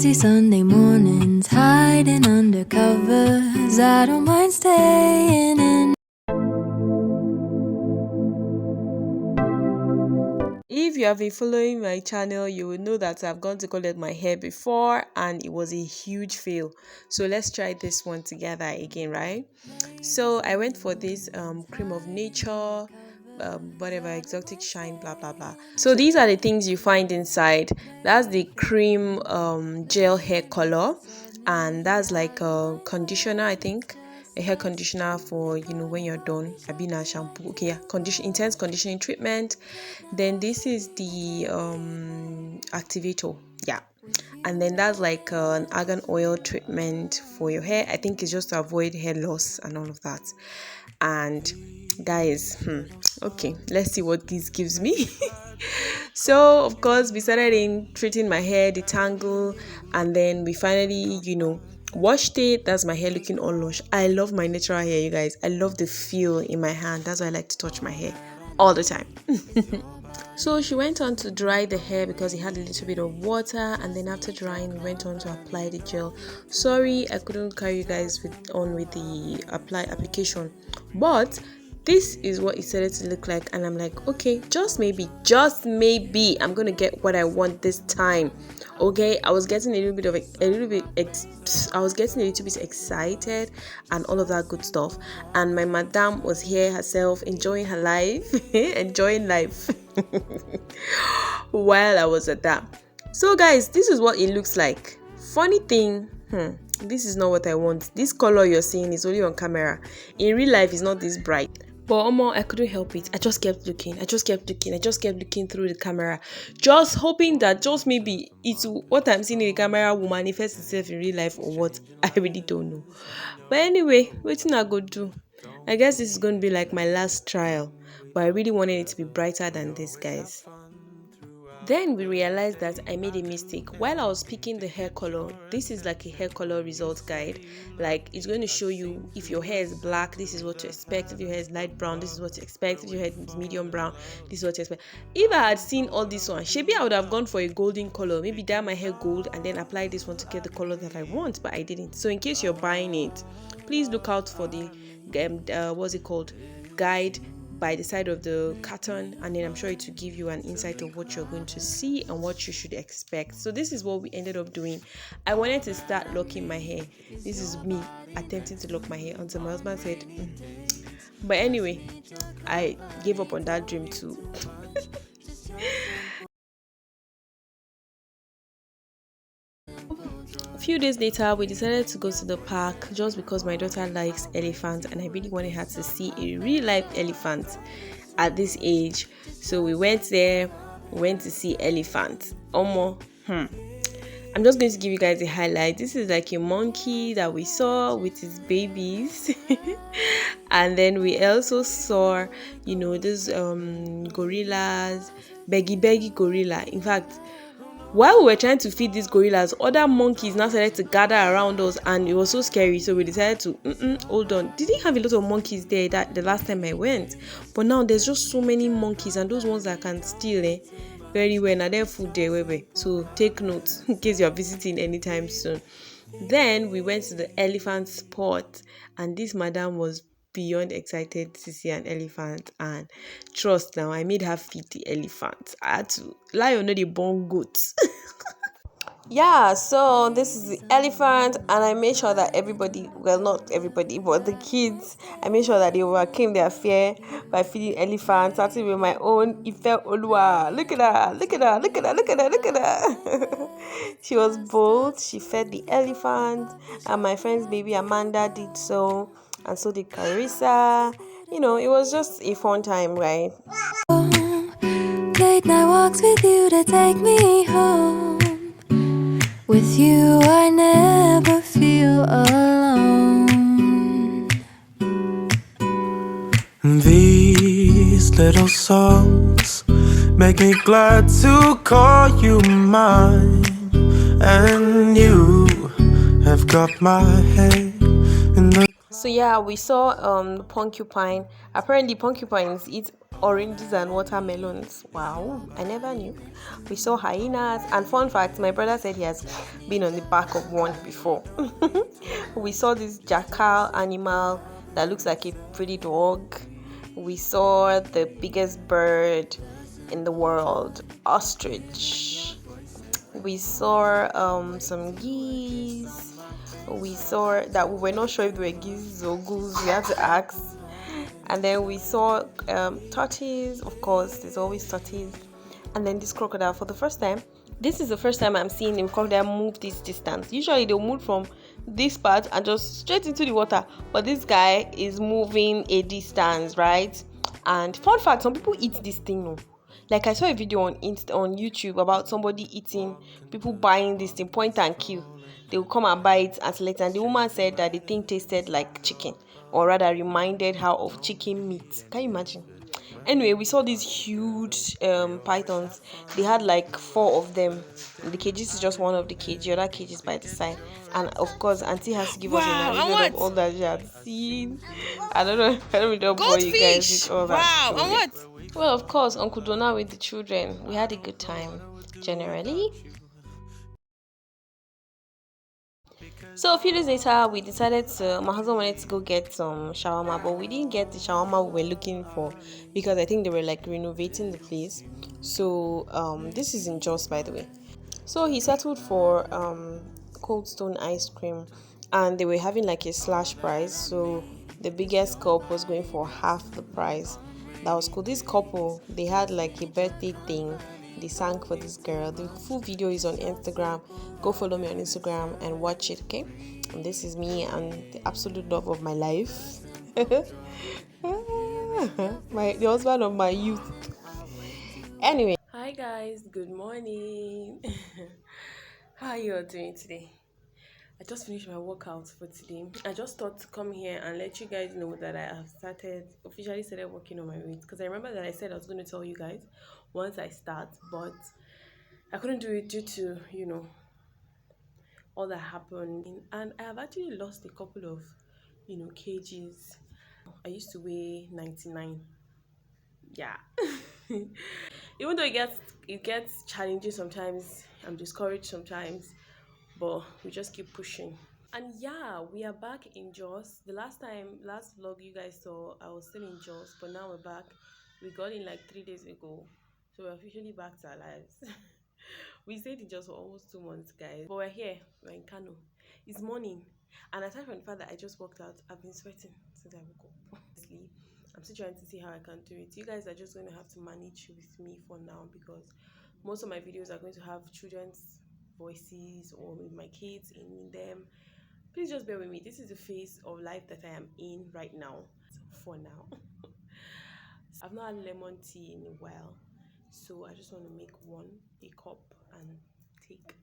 lazy Sunday mornings, hiding under covers. I don't mind staying in. If you have been following my channel, you will know that I've gone to collect my hair before and it was a huge fail. So let's try this one together again, right? So I went for this cream of nature, whatever, exotic shine, blah blah blah. So these are the things you find inside. That's the cream gel hair color, and that's like a conditioner, I think, a hair conditioner for when you're done. Abina shampoo, okay, yeah, intense conditioning treatment. Then this is the activator, yeah, and then that's like an argan oil treatment for your hair. I think it's just to avoid hair loss and all of that. And guys, okay, let's see what this gives me. So of course we started in treating my hair, the tangle, and then we finally washed it. That's my hair looking all lush. I love my natural hair, you guys. I love the feel in my hand. That's why I like to touch my hair all the time. So she went on to dry the hair because it had a little bit of water, and then after drying we went on to apply the gel. Sorry I couldn't carry you guys with the application, but this is what it started to look like, and I'm like, okay, just maybe I'm gonna get what I want this time. Okay, I was getting a little bit excited and all of that good stuff, and my madam was here herself enjoying her life enjoying life while I was at that. So guys, this is what it looks like. Funny thing, this is not what I want. This color you're seeing is only on camera. In real life it's not this bright. But I couldn't help it. I just kept looking through the camera, just hoping that just maybe what I'm seeing in the camera will manifest itself in real life or what. I really don't know. But anyway, what I go do? I guess this is going to be like my last trial, but I really wanted it to be brighter than this, guys. Then we realized that I made a mistake. While I was picking the hair color, this is like a hair color results guide. Like, it's going to show you if your hair is black, this is what to expect. If your hair is light brown, this is what to expect. If your hair is medium brown, this is what to expect. If I had seen all this one, maybe I would have gone for a golden color. Maybe dye my hair gold and then apply this one to get the color that I want, but I didn't. So in case you're buying it, please look out for the what's it called, guide by the side of the carton, and then I'm sure it will give you an insight of what you're going to see and what you should expect. So this is what we ended up doing. I wanted to start locking my hair. This is me attempting to lock my hair until my husband said but anyway, I gave up on that dream too. A few days later, we decided to go to the park just because my daughter likes elephants and I really wanted her to see a real life elephant at this age. So we went there, to see elephants. I'm just going to give you guys a highlight. This is like a monkey that we saw with his babies. And then we also saw, those gorillas, beggy gorilla. In fact, while we were trying to feed these gorillas, other monkeys now started to gather around us, and it was so scary. So we decided to hold on. Didn't have a lot of monkeys there that the last time I went, but now there's just so many monkeys, and those ones that can steal very well. Now their food there, so take notes in case you're visiting anytime soon. Then we went to the elephant spot, and this madam was beyond excited to see an elephant, and trust now, I made her feed the elephant. I had to lie on the born goats. Yeah, so this is the elephant, and I made sure that everybody, well, not everybody, but the kids, I made sure that they overcame their fear by feeding elephants, starting with my own Ife Olua. Look at her. She was bold. She fed the elephant, and my friend's baby Amanda did so, and so did Carissa. It was just a fun time, right? Late night walks with you to take me home. With you I never feel alone. These little songs make me glad to call you mine, and you have got my head in the... So yeah, we saw the porcupine. Apparently porcupines eat oranges and watermelons. Wow, I never knew. We saw hyenas, and fun fact, my brother said he has been on the back of one before. We saw this jackal animal that looks like a pretty dog. We saw the biggest bird in the world, ostrich. We saw some geese. We saw that we were not sure if they were geese or goose. We had to ask. And then we saw tortoise. Of course, there's always tortoise. And then this crocodile for the first time. This is the first time I'm seeing him crocodile move this distance. Usually they'll move from this part and just straight into the water. But this guy is moving a distance, right? And fun fact, some people eat this thing. No? Like I saw a video on on YouTube about somebody eating, people buying this thing, point and kill. They will come and buy it and select. And the woman said that the thing tasted like chicken, or rather reminded her of chicken meat. Can you imagine? Anyway, we saw these huge pythons. They had like 4 of them. The cages is just one of the cage. The other cage is by the side. And of course, Auntie has to give us a narration of all that she had seen. I don't know. I don't know bore you guys with all that. Wow, So, and yeah. what? Well, of course, Uncle Donna with the children. We had a good time, generally. So a few days later, we decided to. My husband wanted to go get some shawarma, but we didn't get the shawarma we were looking for because I think they were like renovating the place. So this is in Jos, by the way. So he settled for Cold Stone ice cream, and they were having like a slash price. So the biggest cup was going for half the price. That was cool. This couple, they had like a birthday thing. They sang for this girl. The full video is on Instagram. Go follow me on Instagram and watch it, okay? And this is me and the absolute love of my life. The husband of my youth. Anyway. Hi guys, good morning. How are you all doing today? I just finished my workout for today. I just thought to come here and let you guys know that I have officially started working on my weight, because I remember that I said I was going to tell you guys once I start, but I couldn't do it due to, all that happened. And I have actually lost a couple of, kgs. I used to weigh 99. Yeah. Even though it gets challenging sometimes, I'm discouraged sometimes, but we just keep pushing. And yeah, we are back in Jos. Last vlog you guys saw, I was still in Jos, but now we're back. We got in like 3 days ago, so we're officially back to our lives. We stayed in Jos for almost 2 months, guys, but we're here. We're in Kano. It's morning, and aside from the fact that I just walked out, I've been sweating since I woke up. Honestly, I'm still trying to see how I can do it. You guys are just going to have to manage with me for now, because most of my videos are going to have children's voices or with my kids in them. Please just bear with me. This is the phase of life that I am in right now. For now. I've not had lemon tea in a while, so I just want to make a cup and take.